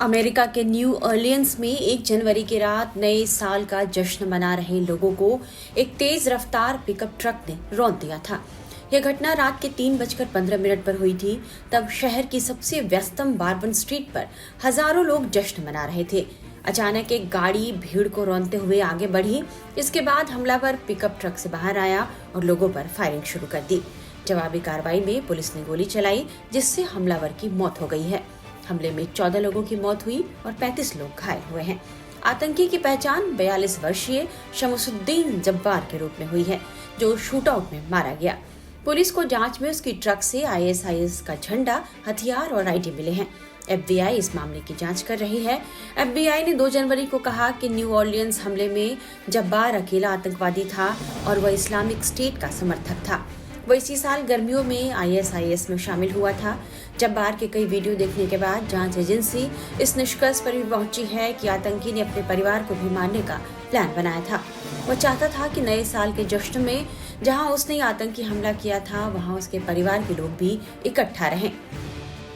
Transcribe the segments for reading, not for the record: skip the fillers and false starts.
America के new Orleans में 1 जनवरी की रात नए साल का जश्न मना रहे लोगों को एक तेज रफ्तार पिकअप ट्रक ने रौंद दिया था। यह घटना रात के 3:15 पर हुई थी। तब शहर की सबसे व्यस्तम बार्बन स्ट्रीट पर हजारों लोग जश्न मना रहे थे। अचानक एक गाड़ी भीड़ को रौंदते हुए आगे बढ़ी। इसके बाद हमलावर पिकअप ट्रक से बाहर आया और लोगों पर फायरिंग शुरू कर दी। जवाबी कार्रवाई में पुलिस ने गोली चलाई, जिससे हमलावर की मौत हो गई है। हमले में 14 लोगों की मौत हुई और 35 लोग घायल हुए हैं। आतंकी की पहचान 42 वर्षीय शमसुद्दीन जब्बार के रूप में हुई है, जो शूटआउट में मारा गया। पुलिस को जांच में उसकी ट्रक से ISIS का झंडा, हथियार और ID मिले हैं। FBI इस मामले की जांच कर रही है। FBI ने 2 जनवरी को कहा कि न्यू ऑरलियंस हमले में जब्बार अकेला आतंकवादी था और वह इस्लामिक स्टेट का समर्थक था। वह इसी साल गर्मियों में ISIS में शामिल हुआ था। जब्बार के कई वीडियो देखने के बाद जांच एजेंसी इस निष्कर्ष पर भी पहुंची है कि आतंकी ने अपने परिवार को भी मारने का प्लान बनाया था। वह चाहता था कि नए साल के जश्न में जहां उसने आतंकी हमला किया था, वहां उसके परिवार के लोग भी इकट्ठा रहें।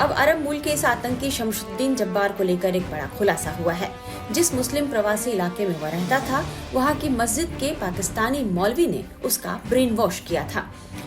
अब अरब मूल के इस आतंकी शमसुद्दीन जब्बार को लेकर एक बड़ा खुलासा हुआ है। जिस मुस्लिम प्रवासी इलाके में वह रहता था, वहां की मस्जिद के पाकिस्तानी मौलवी ने उसका ब्रेन वॉश किया था।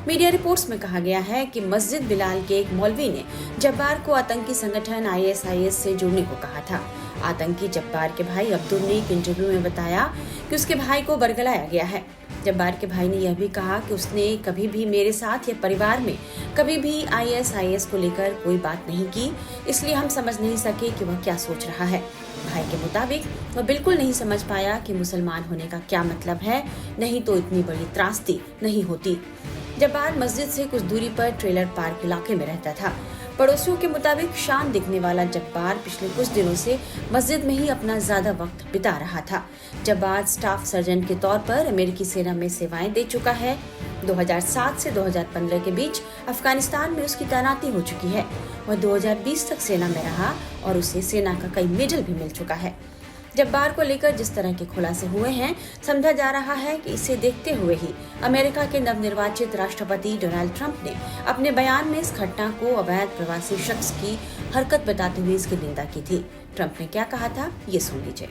मीडिया रिपोर्ट्स में कहा गया है कि मस्जिद बिलाल के एक मौलवी ने जब्बार को आतंकी संगठन ISIS से जुड़ने को कहा था। आतंकी जब्बार के भाई अब्दुल ने एक इंटरव्यू में बताया कि उसके भाई को बरगलाया गया है। जब्बार के भाई ने यह भी कहा कि उसने कभी भी मेरे साथ या परिवार में कभी भी ISIS को लेकर कोई बात नहीं की, इसलिए हम समझ नहीं सके कि वह क्या सोच रहा है। भाई के मुताबिक वह बिल्कुल नहीं समझ पाया कि मुसलमान होने का क्या मतलब है, नहीं तो इतनी बड़ी त्रासदी नहीं होती। जब्बार मस्जिद से कुछ दूरी पर ट्रेलर पार्क इलाके में रहता था। पड़ोसियों के मुताबिक शांत दिखने वाला जब्बार पिछले कुछ दिनों से मस्जिद में ही अपना ज्यादा वक्त बिता रहा था। जब्बार स्टाफ सर्जन के तौर पर अमेरिकी सेना में सेवाएं दे चुका है। 2007 से 2015 के बीच अफगानिस्तान में उसकी तैनाती हो चुकी है। वह 2020 तक सेना में रहा और उसे सेना का कई मेडल भी मिल चुका है। जब्बार को लेकर जिस तरह के खुलासे हुए हैं, समझा जा रहा है कि इसे देखते हुए ही अमेरिका के नवनिर्वाचित राष्ट्रपति डोनाल्ड ट्रंप ने अपने बयान में इस घटना को अवैध प्रवासी शख्स की हरकत बताते हुए इसकी निंदा की थी। ट्रंप ने क्या कहा था, ये सुन लीजिए।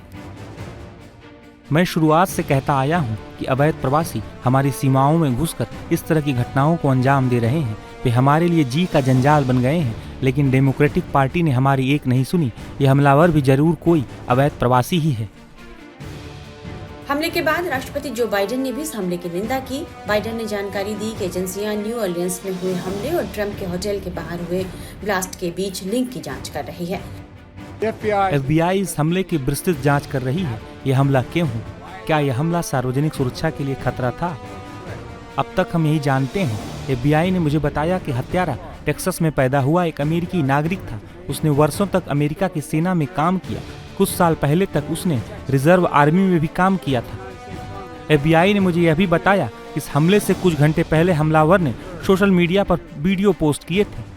मैं शुरुआत से कहता आया हूं कि अवैध प्रवासी हमारी सीमाओं में घुसकर इस तरह की घटनाओं को अंजाम दे रहे हैं। वे हमारे लिए जी का जंजाल बन गए हैं, लेकिन डेमोक्रेटिक पार्टी ने हमारी एक नहीं सुनी। ये हमलावर भी जरूर कोई अवैध प्रवासी ही है। हमले के बाद राष्ट्रपति जो बाइडेन ने भी इस हमले की निंदा की। बाइडेन ने जानकारी दी कि एजेंसियां न्यू ऑरलियंस में हुए हमले और ट्रंप के होटल के बाहर हुए ब्लास्ट के बीच लिंक की जांच कर रही है। FBI इस हमले की विस्तृत जांच कर रही है। यह हमला क्यों हुआ? क्या यह हमला सार्वजनिक सुरक्षा के लिए खतरा था? अब तक हम यही जानते हैं। FBI ने मुझे बताया कि हत्यारा टेक्सास में पैदा हुआ एक अमेरिकी नागरिक था। उसने वर्षों तक अमेरिका की सेना में काम किया। कुछ साल पहले तक उसने रिजर्व आर्मी में भी काम किया था। FBI ने मुझे यह भी बताया कि इस हमले से कुछ घंटे पहले हमलावर ने सोशल मीडिया पर वीडियो पोस्ट किए थे।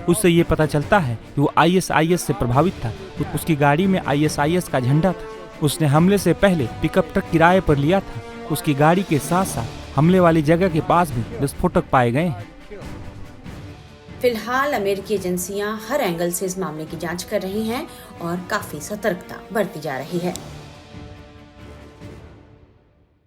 उससे ये पता चलता है कि वो ISIS से प्रभावित था। उसकी गाड़ी में ISIS का झंडा था। उसने हमले से पहले पिकअप ट्रक किराए पर लिया था। उसकी गाड़ी के साथ साथ हमले वाली जगह के पास भी विस्फोटक पाए गए हैं। फिलहाल अमेरिकी एजेंसियां हर एंगल से इस मामले की जांच कर रही हैं और काफी सतर्कता बरती जा रही है।